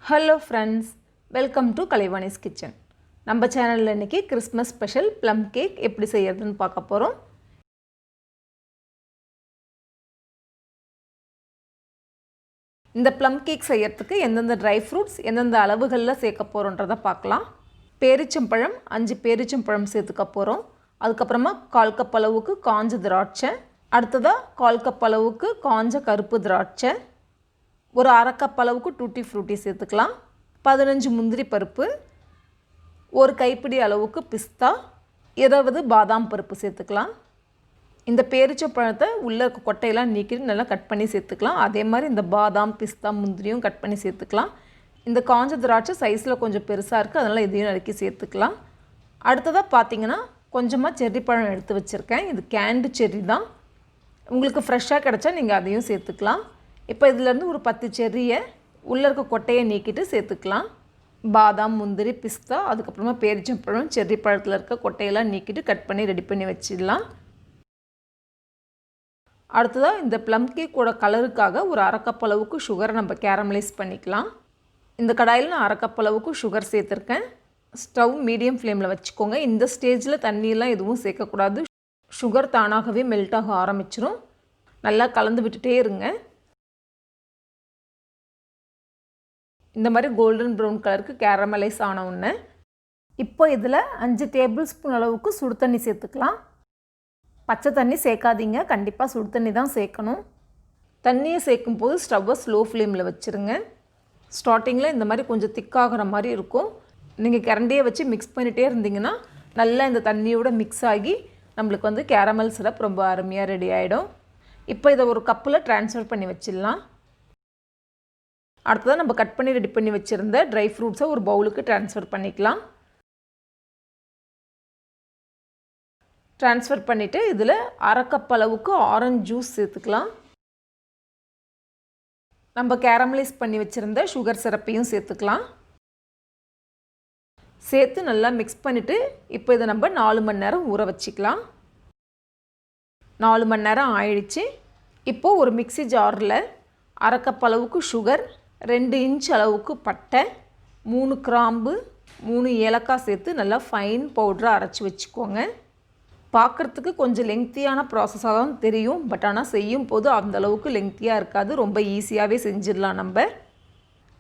Hello friends, welcome to Kalivani's Kitchen. நம்ம சேனல்ல இன்னைக்கு கிறிஸ்மஸ் ஸ்பெஷல் plum cake எப்படி செய்யறதுன்னு பார்க்க போறோம். இந்த plum cake செய்யறதுக்கு எந்தெந்த dry fruits எந்தெந்த அளவுகள்ல சேர்க்க போறோம்ன்றத பார்க்கலாம். பேரிச்சம்பழம் 5 பேரிச்சம்பழம் சேர்த்துக்க போறோம். அதுக்கு அப்புறமா 1/4 கப் அளவுக்கு காஞ்ச திராட்சை, அடுத்ததா 1/4 கப் அளவுக்கு காஞ்ச கருப்பு திராட்சை, ஒரு 1/2 கப் அளவுக்கு டூட்டி ஃப்ரூட்டி சேர்த்துக்கலாம், 15 முந்திரி பருப்பு, ஒரு கைப்பிடி அளவுக்கு பிஸ்தா, 20 பாதாம் பருப்பு சேர்த்துக்கலாம். இந்த பேரிச்சம்பழத்தை உள்ளே இருக்க கொட்டையெல்லாம் நீக்கிட்டு நல்லா கட் பண்ணி சேர்த்துக்கலாம். அதே மாதிரி இந்த பாதாம் பிஸ்தா முந்திரியும் கட் பண்ணி சேர்த்துக்கலாம். இந்த காஞ்ச திராட்சை சைஸில் கொஞ்சம் பெருசாக இருக்குது, அதனால் இதையும் நறுக்கி சேர்த்துக்கலாம். அடுத்ததாக பார்த்தீங்கன்னா கொஞ்சமாக செர்ரி பழம் எடுத்து வச்சுருக்கேன். இது கேண்டு செர்ரி தான், உங்களுக்கு ஃப்ரெஷ்ஷாக கிடச்சா நீங்கள் அதையும் சேர்த்துக்கலாம். இப்போ இதிலேருந்து ஒரு 10 செர்ரியை உள்ளே இருக்க கொட்டையை நீக்கிட்டு சேர்த்துக்கலாம். பாதாம் முந்திரி பிஸ்தா அதுக்கப்புறமா பேரிச்சம்பழம் செர்ரி பழத்தில் இருக்க கொட்டையெல்லாம் நீக்கிட்டு கட் பண்ணி ரெடி பண்ணி வச்சிடலாம். அடுத்ததாக இந்த ப்ளம் கேக்கோட கலருக்காக ஒரு 1/2 கப் அளவுக்கு சுகரை நம்ம கேரமலைஸ் பண்ணிக்கலாம். இந்த கடாயில் நான் 1/2 கப் அளவுக்கு சுகர் சேர்த்துருக்கேன். ஸ்டவ் மீடியம் ஃப்ளேமில் வச்சுக்கோங்க. இந்த ஸ்டேஜில் தண்ணியெல்லாம் எதுவும் சேர்க்கக்கூடாது. சுகர் தானாகவே மெல்ட் ஆக ஆரம்பிச்சிடும். நல்லா கலந்து விட்டுட்டே இருங்க. இந்த மாதிரி கோல்டன் ப்ரௌன் கலருக்கு கேரமலைஸ் ஆன உடனே இப்போ இதில் 5 டேபிள் ஸ்பூன் அளவுக்கு சுடு தண்ணி சேர்த்துக்கலாம். பச்சை தண்ணி சேர்க்காதீங்க, கண்டிப்பாக சுடு தண்ணி தான் சேர்க்கணும். தண்ணியை சேர்க்கும் போது ஸ்டவ்வை ஸ்லோ ஃப்ளேமில் வச்சுருங்க. ஸ்டார்டிங்கில் இந்த மாதிரி கொஞ்சம் திக்காகிற மாதிரி இருக்கும். நீங்கள் கரண்டியை வச்சு மிக்ஸ் பண்ணிகிட்டே இருந்தீங்கன்னா நல்லா இந்த தண்ணியோட மிக்ஸ் ஆகி நம்மளுக்கு வந்து கேரமல் சிரப் ரொம்ப அருமையாக ரெடி ஆகிடும். இப்போ இதை ஒரு கப்பில் ட்ரான்ஸ்ஃபர் பண்ணி வச்சிடலாம். அடுத்ததாக நம்ம கட் பண்ணி ரெடி பண்ணி வச்சுருந்த ட்ரை ஃப்ரூட்ஸை ஒரு பவுலுக்கு ட்ரான்ஸ்ஃபர் பண்ணிக்கலாம். ட்ரான்ஸ்ஃபர் பண்ணிவிட்டு இதில் 1/2 கப் அளவுக்கு ஆரஞ்சு ஜூஸ் சேர்த்துக்கலாம். நம்ம கேரமலைஸ் பண்ணி வச்சுருந்த சுகர் சிரப்பையும் சேர்த்துக்கலாம். சேர்த்து நல்லா மிக்ஸ் பண்ணிவிட்டு இப்போ இதை நம்ம 4 மணி நேரம் ஊற வச்சுக்கலாம். 4 மணி நேரம் ஆயிடுச்சு. இப்போது ஒரு மிக்ஸி ஜாரில் 1/2 கப் அளவுக்கு சுகர், 2 இன்ச் அளவுக்கு பட்டை, 3 கிராம்பு, 3 ஏலக்காய் சேர்த்து நல்லா ஃபைன் பவுடராக அரைச்சி வச்சுக்கோங்க. பார்க்குறதுக்கு கொஞ்சம் லெங்க்த்தியான ப்ராசஸாக தான் தெரியும், பட் ஆனால் செய்யும் போது அந்தளவுக்கு லெங்க்த்தியாக இருக்காது. ரொம்ப ஈஸியாகவே செஞ்சிடலாம். நம்ம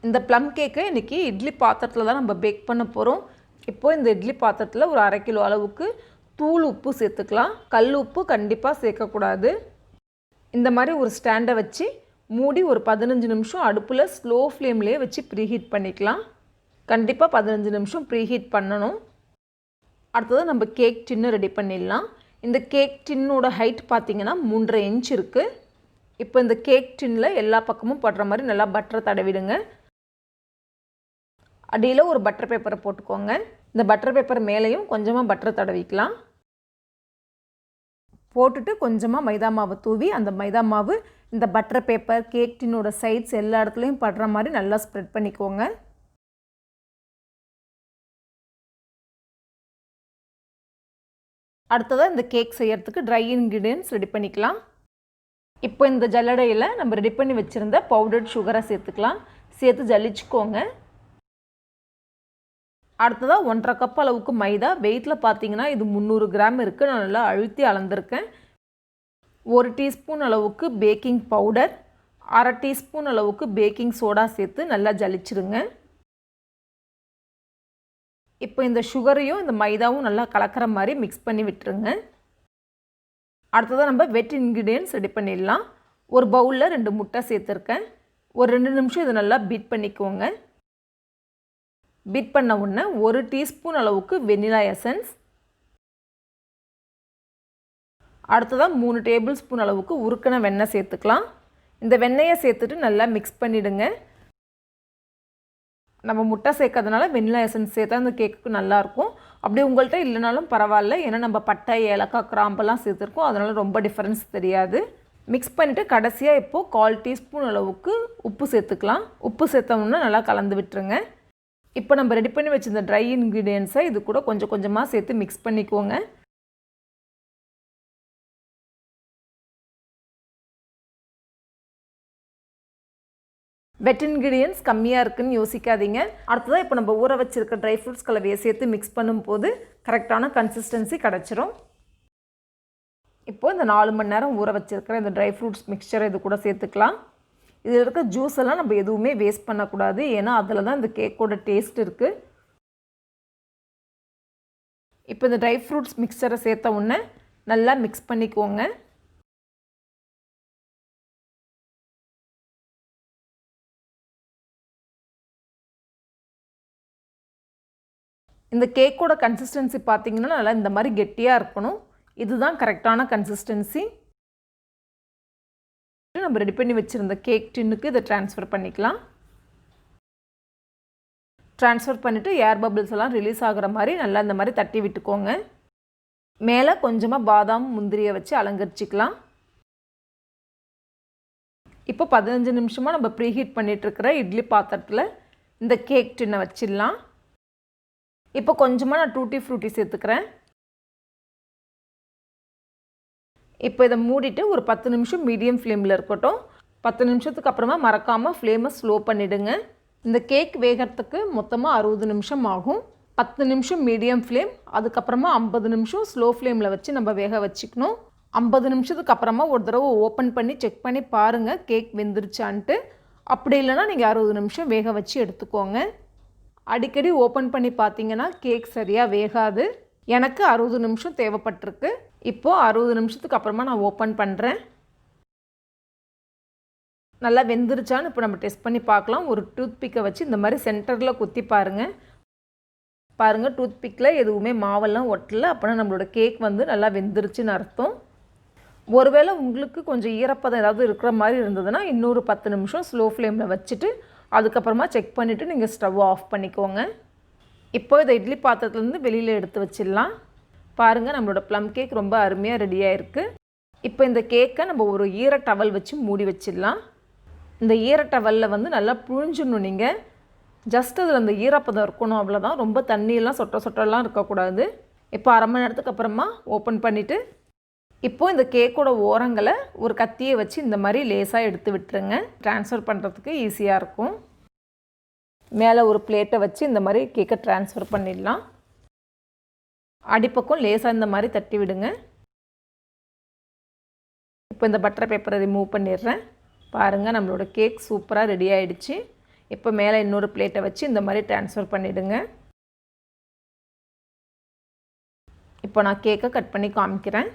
இந்த ப்ளம் கேக்கை இன்றைக்கி இட்லி பாத்திரத்தில் தான் நம்ம பேக் பண்ண போகிறோம். இப்போது இந்த இட்லி பாத்திரத்தில் ஒரு 1/2 கிலோ அளவுக்கு தூள் உப்பு சேர்த்துக்கலாம். கல் உப்பு கண்டிப்பாக சேர்க்கக்கூடாது. இந்த மாதிரி ஒரு ஸ்டாண்டை வச்சு மூடி ஒரு 15 நிமிஷம் அடுப்பில் ஸ்லோ ஃப்ளேம்லேயே வச்சு ப்ரீஹீட் பண்ணிக்கலாம். கண்டிப்பாக 15 நிமிஷம் ப்ரீஹீட் பண்ணணும். அடுத்தது நம்ம கேக் டின்னு ரெடி பண்ணிடலாம். இந்த கேக் டின்னோட ஹைட் பார்த்திங்கன்னா 3.5 இன்ச் இருக்குது. இப்போ இந்த கேக் டின்னில் எல்லா பக்கமும் படுற மாதிரி நல்லா பட்டரை தடவிடுங்க. அடியில் ஒரு பட்டர் பேப்பரை போட்டுக்கோங்க. இந்த பட்டர் பேப்பர் மேலேயும் கொஞ்சமாக பட்டர் தடவிக்கலாம். போட்டுட்டு கொஞ்சமாக மைதா மாவு தூவி அந்த மைதா மாவு இந்த பட்டர் பேப்பர் கேக் டின்னோட சைட்ஸ் எல்லா இடத்துலையும் படுற மாதிரி நல்லா ஸ்ப்ரெட் பண்ணிக்கோங்க. அடுத்ததாக இந்த கேக் செய்யறதுக்கு ட்ரை இன்க்ரீடியன்ட்ஸ் ரெடி பண்ணிக்கலாம். இப்போ இந்த ஜல்லடையில் நம்ம ரெடி பண்ணி வச்சுருந்த பவுடர்ட் சுகரை சேர்த்துக்கலாம். சேர்த்து ஜல்லிச்சுக்கோங்க. அடுத்ததாக 1/2 கப் அளவுக்கு மைதா, வெயிட்டில் பார்த்தீங்கன்னா இது 300 கிராம் இருக்குது. நான் நல்லா அழுத்தி அளந்திருக்கேன். 1 டீஸ்பூன் அளவுக்கு பேக்கிங் பவுடர், 1/2 டீஸ்பூன் அளவுக்கு பேக்கிங் சோடா சேர்த்து நல்லா ஜலிச்சிடுங்க. இப்போ இந்த சுகரையும் இந்த மைதாவும் நல்லா கலக்கிற மாதிரி மிக்ஸ் பண்ணி விட்டுருங்க. அடுத்ததாக நம்ம வெட் இன்க்ரீடியன்ட்ஸ் ரெடி பண்ணிடலாம். ஒரு பவுலில் 2 முட்டை சேர்த்துருக்கேன். ஒரு 2 நிமிஷம் இதை நல்லா பீட் பண்ணிக்கோங்க. பீட் பண்ண உடனே 1 டீஸ்பூன் அளவுக்கு வெனிலா எசன்ஸ், அடுத்ததாக 3 டேபிள் ஸ்பூன் அளவுக்கு உருக்கின வெண்ணெய் சேர்த்துக்கலாம். இந்த வெண்ணெயை சேர்த்துட்டு நல்லா மிக்ஸ் பண்ணிவிடுங்க. நம்ம முட்டை சேர்க்கறதுனால வெனிலா எசன்ஸ் சேர்த்தா அந்த கேக்குக்கு நல்லாயிருக்கும். அப்படி உங்கள்கிட்ட இல்லைனாலும் பரவாயில்ல, ஏன்னா நம்ம பட்டை ஏலக்காய் கிராம்பெல்லாம் சேர்த்துருக்கோம், அதனால் ரொம்ப டிஃப்ரென்ஸ் தெரியாது. மிக்ஸ் பண்ணிவிட்டு கடைசியாக இப்போது 1/4 டீஸ்பூன் அளவுக்கு உப்பு சேர்த்துக்கலாம். உப்பு சேர்த்தோம்னா நல்லா கலந்து விட்டுருங்க. இப்போ நம்ம ரெடி பண்ணி வச்சுருந்த ட்ரை இன்க்ரீடியன்ஸை இது கூட கொஞ்சம் கொஞ்சமாக சேர்த்து மிக்ஸ் பண்ணிக்கோங்க. வெட் இன்க்ரீடியன்ட்ஸ் கம்மியாக இருக்குதுன்னு யோசிக்காதீங்க. அடுத்ததாக இப்போ நம்ம ஊற வச்சுருக்க ட்ரை ஃப்ரூட்ஸ் கலவையை சேர்த்து மிக்ஸ் பண்ணும்போது கரெக்டான கன்சிஸ்டன்சி கிடச்சிரும். இப்போது இந்த 4 மணி நேரம் ஊற வச்சுருக்கிற இந்த ட்ரை ஃப்ரூட்ஸ் மிக்சரை இது கூட சேர்த்துக்கலாம். இதில் இருக்க ஜூஸ் எல்லாம் நம்ம எதுவுமே வேஸ்ட் பண்ணக்கூடாது. ஏன்னா அதில் தான் இந்த கேக்கோட டேஸ்ட் இருக்குது. இப்போ இந்த ட்ரை ஃப்ரூட்ஸ் மிக்சரை சேர்த்த உடனே நல்லா மிக்ஸ் பண்ணிக்கோங்க. இந்த கேக்கோட கன்சிஸ்டன்சி பார்த்திங்கன்னா நல்லா இந்த மாதிரி கெட்டியாக இருக்கணும். இதுதான் கரெக்டான கன்சிஸ்டன்சி. நம்ம ரெடி பண்ணி வச்சுருந்த கேக் டின்னுக்கு இதை ட்ரான்ஸ்ஃபர் பண்ணிக்கலாம். ட்ரான்ஸ்ஃபர் பண்ணிவிட்டு ஏர் பபிள்ஸ் எல்லாம் ரிலீஸ் ஆகிற மாதிரி நல்லா இந்த மாதிரி தட்டி விட்டுக்கோங்க. மேலே கொஞ்சமாக பாதாம் முந்திரியை வச்சு அலங்கரிச்சிக்கலாம். இப்போ 15 நிமிஷமாக நம்ம ப்ரீஹீட் பண்ணிகிட்ருக்கிற இட்லி பாத்திரத்தில் இந்த கேக் டின்னை வச்சிடலாம். இப்போ கொஞ்சமாக நான் டூட்டி ஃப்ரூட்டி சேர்த்துக்கிறேன். இப்போ இதை மூடிட்டு ஒரு 10 நிமிஷம் மீடியம் ஃப்ளேமில் இருக்கட்டும். 10 நிமிஷத்துக்கு அப்புறமா மறக்காமல் ஃப்ளேமை ஸ்லோ பண்ணிவிடுங்க. இந்த கேக் வேகிறதுக்கு மொத்தமாக 60 நிமிஷம் ஆகும். 10 நிமிஷம் மீடியம் ஃப்ளேம், அதுக்கப்புறமா 50 நிமிஷம் ஸ்லோ ஃப்ளேமில் வச்சு நம்ம வேக வச்சுக்கணும். 50 நிமிஷத்துக்கு அப்புறமா ஒரு தடவை ஓப்பன் பண்ணி செக் பண்ணி பாருங்கள் கேக் வெந்துருச்சான்ட்டு. அப்படி இல்லைனா நீங்கள் 60 நிமிஷம் வேக வச்சு எடுத்துக்கோங்க. அடிக்கடி ஓப்பன் பண்ணி பார்த்தீங்கன்னா கேக் சரியாக வேகாது. எனக்கு 60 நிமிஷம் தேவைப்பட்டிருக்கு. இப்போது 60 நிமிஷத்துக்கு அப்புறமா நான் ஓப்பன் பண்ணுறேன். நல்லா வெந்துருச்சான்னு இப்போ நம்ம டெஸ்ட் பண்ணி பார்க்கலாம். ஒரு டூத்பிக்கை வச்சு இந்த மாதிரி சென்டரில் குத்தி பாருங்கள். டூத்பிக்கில் எதுவுமே மாவெல்லாம் ஒட்டலை. அப்படின்னா நம்மளோட கேக் வந்து நல்லா வெந்துருச்சுன்னு அர்த்தம். ஒருவேளை உங்களுக்கு கொஞ்சம் ஈரப்பதம் ஏதாவது இருக்கிற மாதிரி இருந்ததுன்னா இன்னொரு 10 நிமிஷம் ஸ்லோ ஃப்ளேமில் வச்சுட்டு அதுக்கப்புறமா செக் பண்ணிவிட்டு நீங்கள் ஸ்டவ் ஆஃப் பண்ணிக்கோங்க. இப்போ இதை இட்லி பாத்திரத்துலேருந்து வெளியில் எடுத்து வச்சிடலாம். பாருங்கள், நம்மளோட ப்ளம் கேக் ரொம்ப அருமையாக ரெடியாக இருக்குது. இப்போ இந்த கேக்கை நம்ம ஒரு ஈர டவல் வச்சு மூடி வச்சிடலாம். இந்த ஈர டவலில் வந்து நல்லா புழிஞ்சிடணும். நீங்கள் ஜஸ்ட் அதில் அந்த ஈரப்பதம் இருக்கணும், அவ்வளோதான். ரொம்ப தண்ணியெல்லாம் சொட்டெல்லாம் இருக்கக்கூடாது. இப்போ அரை மணி நேரத்துக்கு அப்புறமா ஓப்பன் பண்ணிவிட்டு இப்போது இந்த கேக்கோட ஓரங்களை ஒரு கத்தியை வச்சு இந்த மாதிரி லேசாக எடுத்து விட்டுருங்க. ட்ரான்ஸ்ஃபர் பண்ணுறதுக்கு ஈஸியாக இருக்கும். மேலே ஒரு பிளேட்டை வச்சு இந்த மாதிரி கேக்கை ட்ரான்ஸ்ஃபர் பண்ணிடலாம். அடிப்பக்கம் லேசாக இந்த மாதிரி தட்டி விடுங்க. இப்போ இந்த பட்டர் பேப்பரை ரிமூவ் பண்ணிடுறேன். பாருங்கள், நம்மளோட கேக் சூப்பராக ரெடி ஆகிடுச்சு. இப்போ மேலே இன்னொரு பிளேட்டை வச்சு இந்த மாதிரி ட்ரான்ஸ்ஃபர் பண்ணிவிடுங்க. இப்போ நான் கேக்கை கட் பண்ணி காமிக்கிறேன்.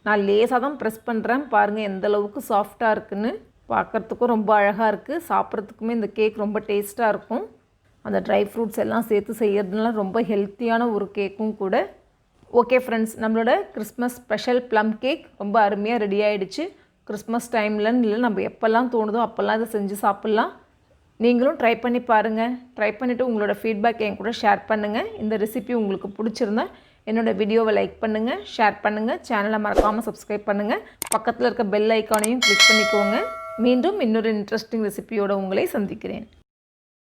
நான் லேசாக தான் ப்ரெஸ் பண்ணுறேன். பாருங்கள் எந்த அளவுக்கு சாஃப்டாக இருக்குன்னு. பார்க்குறதுக்கும் ரொம்ப அழகாக இருக்குது. சாப்பிட்றதுக்குமே இந்த கேக் ரொம்ப டேஸ்ட்டாக இருக்கும். அந்த ட்ரை ஃப்ரூட்ஸ் எல்லாம் சேர்த்து செய்கிறதுனால ரொம்ப ஹெல்த்தியான ஒரு கேக்கும் கூட. ஓகே ஃப்ரெண்ட்ஸ், நம்மளோட கிறிஸ்மஸ் ஸ்பெஷல் ப்ளம் கேக் ரொம்ப அருமையாக ரெடி ஆகிடுச்சு. கிறிஸ்மஸ் டைம்லன்னு இல்லை, நம்ம எப்போல்லாம் தோணுதோ அப்போல்லாம் இதை செஞ்சு சாப்பிட்லாம். நீங்களும் ட்ரை பண்ணி பாருங்கள். ட்ரை பண்ணிவிட்டு உங்களோட ஃபீட்பேக் என் கூட ஷேர் பண்ணுங்கள். இந்த ரெசிபி உங்களுக்கு பிடிச்சிருந்தா என்னோடய வீடியோவை லைக் பண்ணுங்கள், ஷேர் பண்ணுங்கள், சேனலை மறக்காமல் சப்ஸ்கிரைப் பண்ணுங்கள். பக்கத்தில் இருக்க பெல் ஐக்கானையும் கிளிக் பண்ணிக்கோங்க. மீண்டும் இன்னொரு இன்ட்ரெஸ்டிங் ரெசிபியோடு உங்களை சந்திக்கிறேன்.